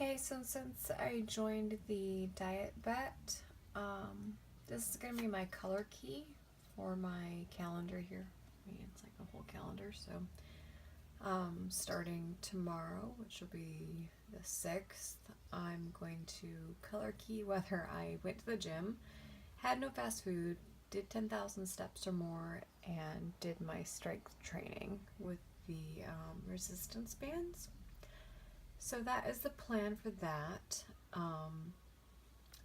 Okay, so since I joined the Diet Bet, this is going to be my color key for my calendar here. I mean, it's like a whole calendar, so starting tomorrow, which will be the 6th, I'm going to color key whether I went to the gym, had no fast food, did 10,000 steps or more, and did my strength training with the resistance bands. So that is the plan for that.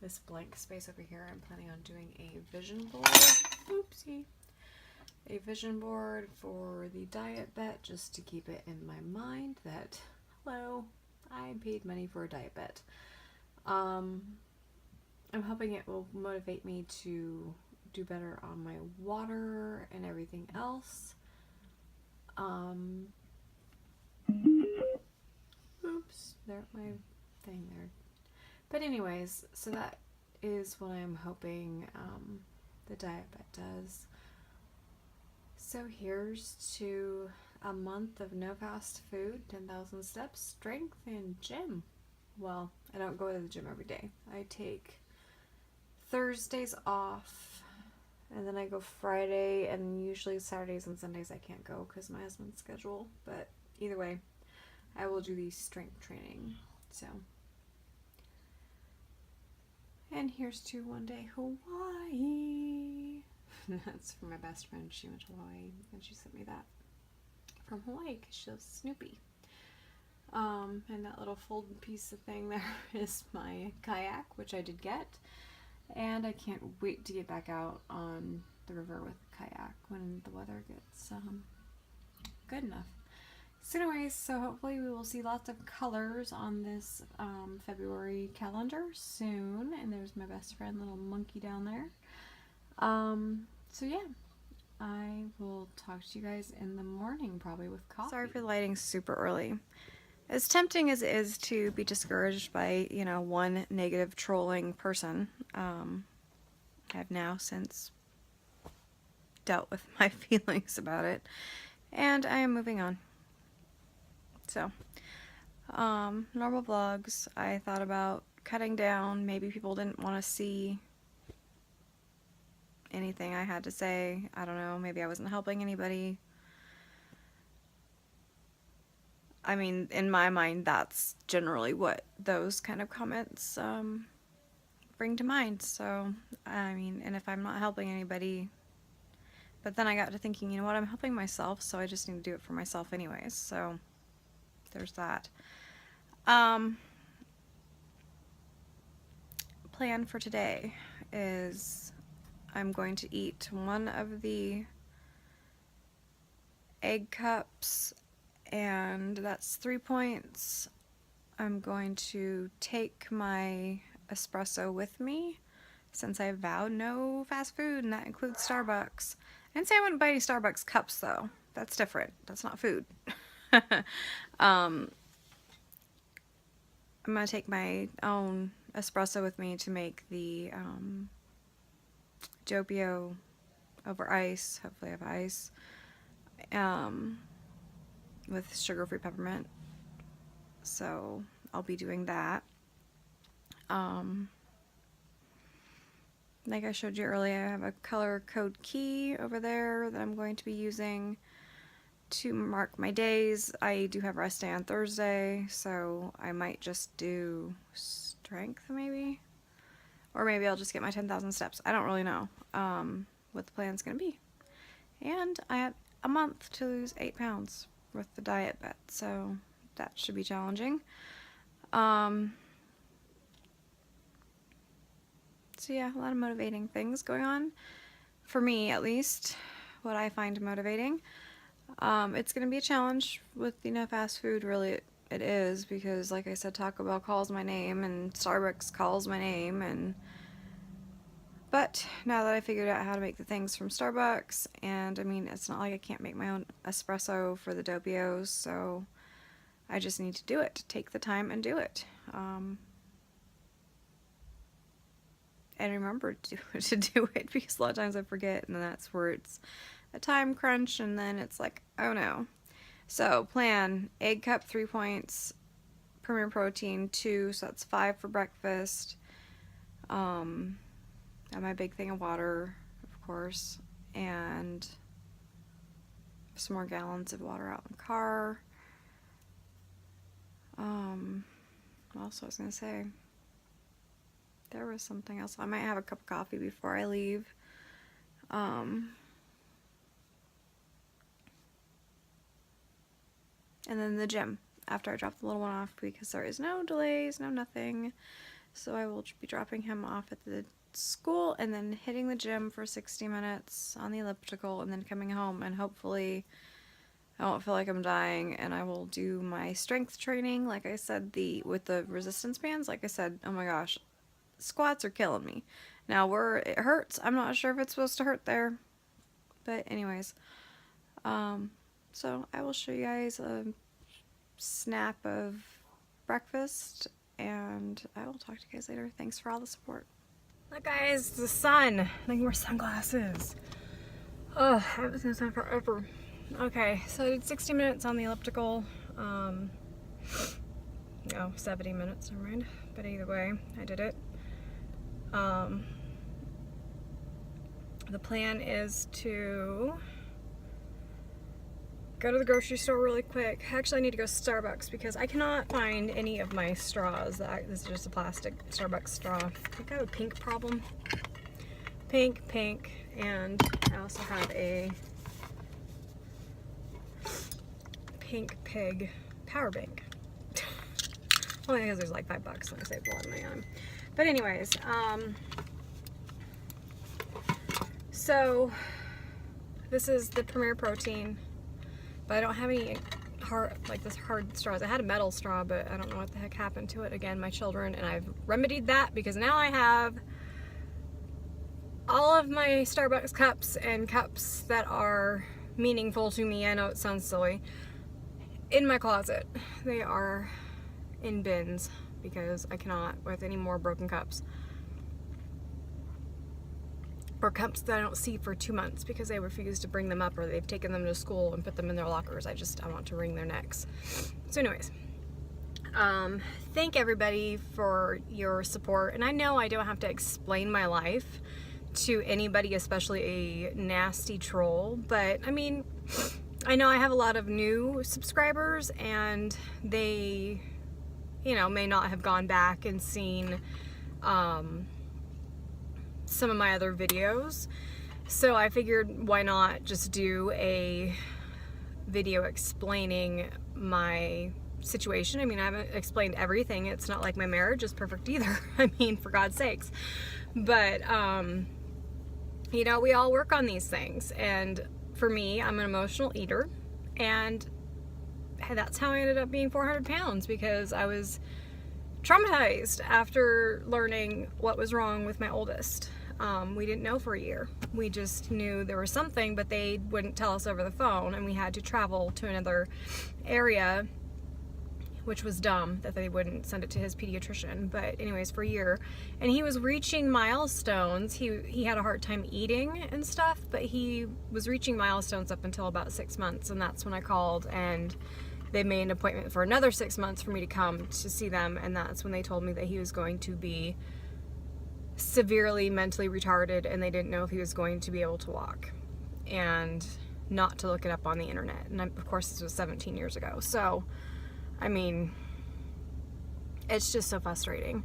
This blank space over here, I'm planning on doing a vision board. Oopsie. A vision board for the Diet Bet, just to keep it in my mind that, hello, I paid money for a Diet Bet. I'm hoping it will motivate me to do better on my water and everything else. Oops, there my thing there. But anyways, so that is what I'm hoping the Diet Bet does. So here's to a month of no fast food, 10,000 steps, strength, and gym. Well, I don't go to the gym every day. I take Thursdays off, and then I go Friday, and usually Saturdays and Sundays I can't go because my husband's schedule. But either way, I will do the strength training. So, and here's to one day Hawaii. That's for my best friend. She went to Hawaii and she sent me that from Hawaii because she loves Snoopy. And that little folded piece of thing there is my kayak, which I did get. And I can't wait to get back out on the river with the kayak when the weather gets good enough. So anyways, so hopefully we will see lots of colors on this February calendar soon. And there's my best friend, little monkey down there. So yeah, I will talk to you guys in the morning, probably with coffee. Sorry for the lighting super early. As tempting as it is to be discouraged by, one negative trolling person, I've now since dealt with my feelings about it, and I am moving on. So, normal vlogs, I thought about cutting down. Maybe people didn't want to see anything I had to say. I don't know, maybe I wasn't helping anybody. I mean, in my mind, that's generally what those kind of comments bring to mind. So, I mean, and if I'm not helping anybody, but then I got to thinking, you know what, I'm helping myself, so I just need to do it for myself anyways. So, there's that. Plan for today is I'm going to eat one of the egg cups, and that's 3 points. I'm going to take my espresso with me since I vowed no fast food, and that includes Starbucks. I didn't say I wouldn't buy any Starbucks cups though. That's different. That's not food. I'm going to take my own espresso with me to make the Doppio over ice. Hopefully I have ice. With sugar-free peppermint. So I'll be doing that. Like I showed you earlier, I have a color code key over there that I'm going to be using to mark my days. I do have rest day on Thursday, so I might just do strength maybe, or maybe I'll just get my 10,000 steps. I don't really know what the plan's gonna be. And I have a month to lose 8 pounds with the Diet Bet, so that should be challenging. So yeah, a lot of motivating things going on, for me at least, what I find motivating. It's going to be a challenge with, fast food, really it is, because like I said, Taco Bell calls my name, and Starbucks calls my name, but now that I figured out how to make the things from Starbucks, and I mean, it's not like I can't make my own espresso for the Doppios, so I just need to do it, take the time and do it. And remember to do it, because a lot of times I forget, and then that's where it's a time crunch, and then it's like, oh no. So plan, egg cup 3 points, Premier Protein 2, so that's 5 for breakfast. And my big thing of water, of course, and some more gallons of water out in the car. What else was I gonna say? There was something else. I might have a cup of coffee before I leave. And then the gym after I drop the little one off, because there is no delays, no nothing. So I will be dropping him off at the school and then hitting the gym for 60 minutes on the elliptical and then coming home, and hopefully I won't feel like I'm dying, and I will do my strength training. Like I said, with the resistance bands, like I said, oh my gosh, squats are killing me. Now where it hurts, I'm not sure if it's supposed to hurt there, but anyways, so I will show you guys a snap of breakfast, and I will talk to you guys later. Thanks for all the support. Look guys, the sun. I need more sunglasses. Oh, I haven't seen the sun forever. Okay, so I did 60 minutes on the elliptical. No, 70 minutes, never mind. But either way, I did it. The plan is to go to the grocery store really quick. Actually, I need to go to Starbucks because I cannot find any of my straws. This is just a plastic Starbucks straw. I think I have a pink problem. Pink, and I also have a Pink Pig power bank. Only because there's like $5, so I saved a lot of money on them. But anyways, so this is the Premier Protein, but I don't have any hard straws. I had a metal straw, but I don't know what the heck happened to it. Again, my children, and I've remedied that because now I have all of my Starbucks cups and cups that are meaningful to me. I know it sounds silly. In my closet. They are in bins because I cannot with any more broken cups. Or cups that I don't see for 2 months because they refuse to bring them up, or they've taken them to school and put them in their lockers. I want to wring their necks. So anyways, thank everybody for your support. And I know I don't have to explain my life to anybody, especially a nasty troll, but I mean, I know I have a lot of new subscribers, and they, may not have gone back and seen some of my other videos. So I figured, why not just do a video explaining my situation. I mean, I haven't explained everything. It's not like my marriage is perfect either. I mean, for God's sakes. But, we all work on these things, and for me, I'm an emotional eater, and that's how I ended up being 400 pounds, because I was traumatized after learning what was wrong with my oldest. We didn't know for a year. We just knew there was something, but they wouldn't tell us over the phone, and we had to travel to another area, which was dumb that they wouldn't send it to his pediatrician. But anyways, for a year, and he was reaching milestones. He had a hard time eating and stuff, but he was reaching milestones up until about 6 months, and that's when I called, and they made an appointment for another 6 months for me to come to see them, and that's when they told me that he was going to be severely mentally retarded, and they didn't know if he was going to be able to walk, and not to look it up on the internet. And of course, this was 17 years ago, so I mean, it's just so frustrating.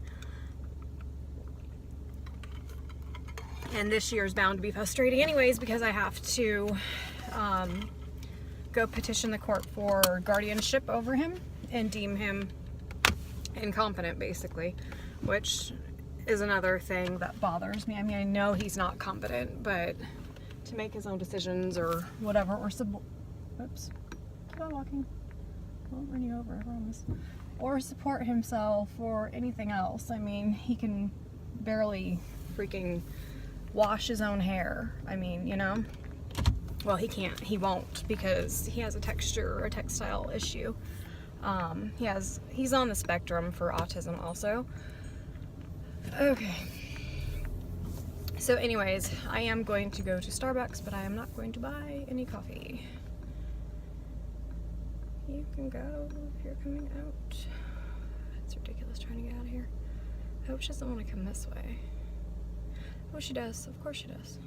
And this year is bound to be frustrating anyways, because I have to go petition the court for guardianship over him and deem him incompetent, basically, which is another thing that bothers me. I mean, I know he's not competent, but to make his own decisions or whatever, or oops, keep on walking. I won't run you over, I promise. Or support himself or anything else. I mean, he can barely freaking wash his own hair. I mean, well, he can't, he won't, because he has a texture or a textile issue. He's on the spectrum for autism also. Okay. So anyways, I am going to go to Starbucks, but I am not going to buy any coffee. You can go if you're coming out. hope she doesn't want to come this way. Oh, she does. Of course she does.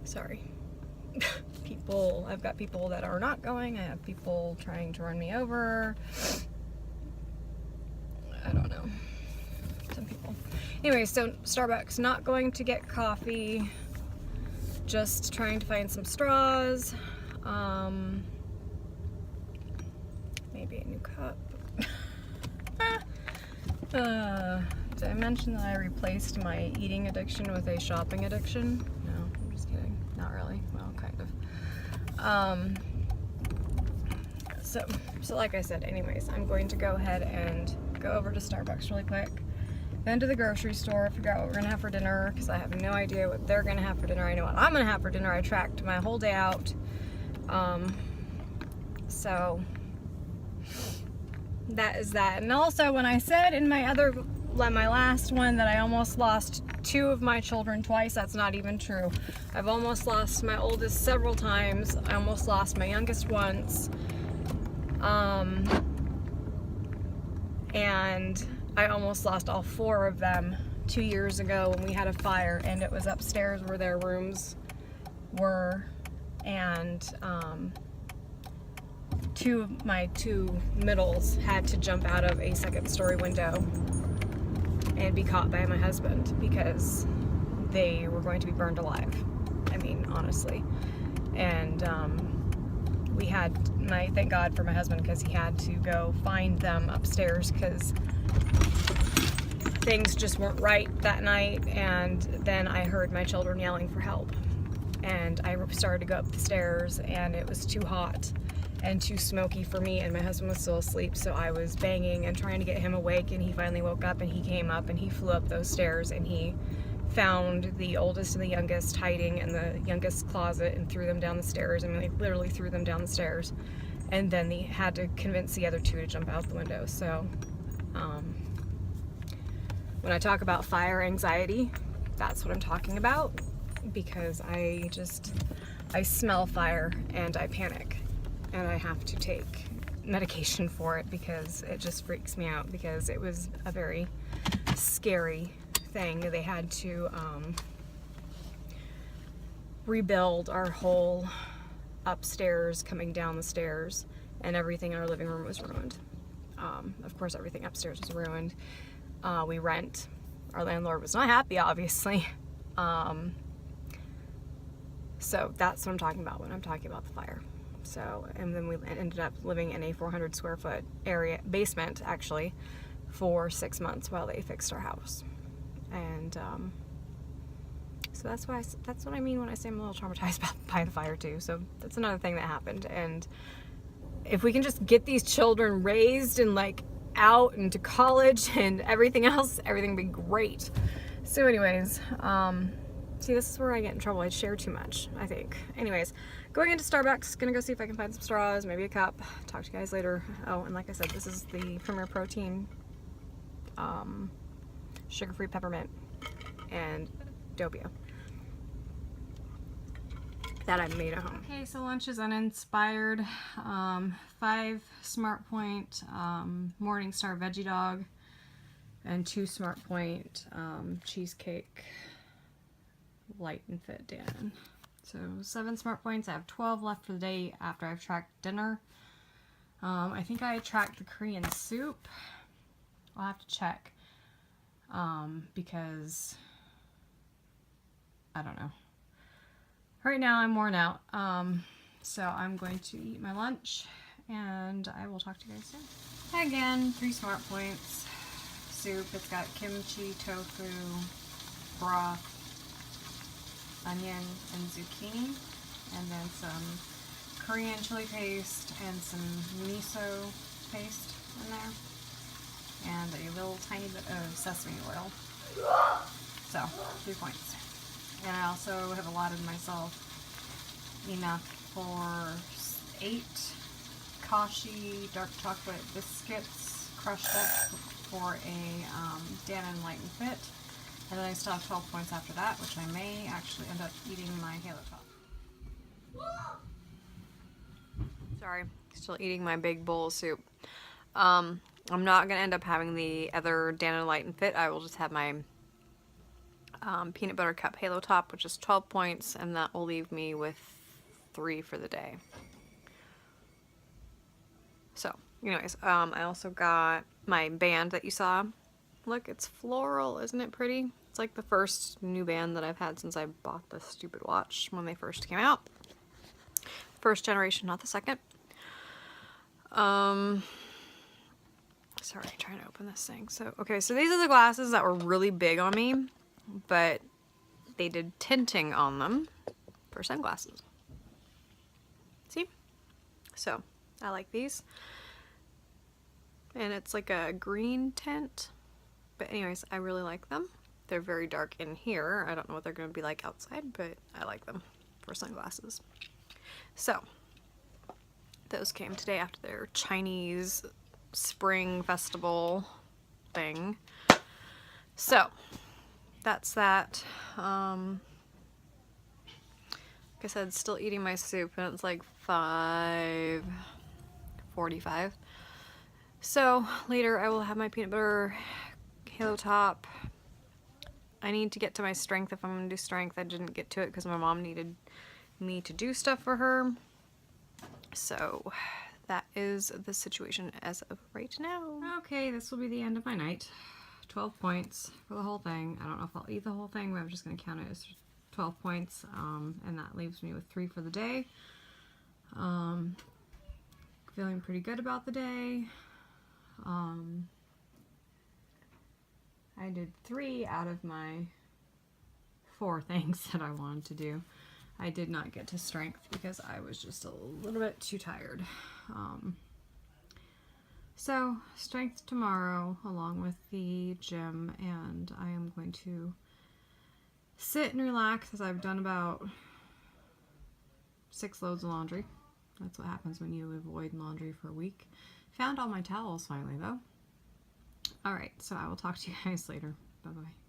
Sorry. I've got people that are not going. I have people trying to run me over. I don't know. Some people. Anyway, so Starbucks, not going to get coffee. Just trying to find some straws. Maybe a new cup. Did I mention that I replaced my eating addiction with a shopping addiction? No, I'm just kidding. Not really. Well, kind of. So like I said, anyways, I'm going to go ahead and go over to Starbucks really quick, then to the grocery store, figure out what we're gonna have for dinner, because I have no idea what they're gonna have for dinner. I know what I'm gonna have for dinner. I tracked my whole day out. So that is that. And also, when I said in my last one that I almost lost 2 of my children twice, that's not even true. I've almost lost my oldest several times. I almost lost my youngest once. And I almost lost all 4 of them 2 years ago when we had a fire, and it was upstairs where their rooms were, and 2 of my 2 middles had to jump out of a 2nd-story window and be caught by my husband because they were going to be burned alive. I mean, honestly. And I thank God for my husband, because he had to go find them upstairs because things just weren't right that night. And then I heard my children yelling for help, and I started to go up the stairs, and it was too hot and too smoky for me, and my husband was still asleep, so I was banging and trying to get him awake, and he finally woke up, and he came up and he flew up those stairs, and he found the oldest and the youngest hiding in the youngest closet and threw them down the stairs. I mean, they literally threw them down the stairs, and then he had to convince the other 2 to jump out the window. So when I talk about fire anxiety, that's what I'm talking about, because I smell fire and I panic, and I have to take medication for it because it just freaks me out, because it was a very scary thing. They had to rebuild our whole upstairs coming down the stairs, and everything in our living room was ruined. Of course, everything upstairs was ruined. We rent. Our landlord was not happy, obviously. So that's what I'm talking about when I'm talking about the fire. So, and then we ended up living in a 400 square foot basement, actually, for 6 months while they fixed our house. And so that's what I mean when I say I'm a little traumatized by the fire too. So that's another thing that happened. And if we can just get these children raised and like out into college and everything else, everything would be great. So anyways, see, this is where I get in trouble. I share too much, I think. Anyways, going into Starbucks, gonna go see if I can find some straws, maybe a cup. Talk to you guys later. Oh, and like I said, this is the Premier Protein sugar-free peppermint and Doppio that I made at home. Okay, so lunch is uninspired. 5 Smart Point Morningstar Veggie Dog and 2 Smart Point cheesecake light and fit Dan. So 7 Smart Points. I have 12 left for the day after I've tracked dinner. I think I tracked the Korean soup. I'll have to check because I don't know. Right now I'm worn out. So I'm going to eat my lunch and I will talk to you guys soon. Again, 3 Smart Points soup. It's got kimchi, tofu, broth, onion, and zucchini, and then some Korean chili paste and some miso paste in there, and a little tiny bit of sesame oil. So 3 points. And I also have allotted myself enough for 8 Kashi dark chocolate biscuits crushed up for a Dan and Light and Fit. And then I still have 12 points after that, which I may actually end up eating my Halo Top. Sorry, Still eating my big bowl of soup. I'm not going to end up having the other Dannon Light and Fit. I will just have my peanut butter cup Halo Top, which is 12 points, and that will leave me with 3 for the day. So, anyways, I also got my band that you saw. Look, it's floral. Isn't it pretty? It's like the first new band that I've had since I bought this stupid watch when they first came out. First generation, not the second. Sorry, trying to open this thing. So, okay, so these are the glasses that were really big on me, but they did tinting on them for sunglasses. See? So, I like these. And it's like a green tint. But anyways, I really like them. They're very dark in here. I don't know what they're going to be like outside, but I like them for sunglasses. So, those came today after their Chinese spring festival thing. So, that's that. Like I said, still eating my soup, and it's like 5:45. So, later I will have my peanut butter Halo Top. I need to get to my strength if I'm going to do strength. I didn't get to it because my mom needed me to do stuff for her. So, that is the situation as of right now. Okay, this will be the end of my night. 12 points for the whole thing. I don't know if I'll eat the whole thing, but I'm just going to count it as 12 points, and that leaves me with 3 for the day. Feeling pretty good about the day. I did 3 out of my 4 things that I wanted to do. I did not get to strength because I was just a little bit too tired. So, strength tomorrow along with the gym, and I am going to sit and relax as I've done about 6 loads of laundry. That's what happens when you avoid laundry for a week. Found all my towels finally though. Alright, so I will talk to you guys later. Bye-bye.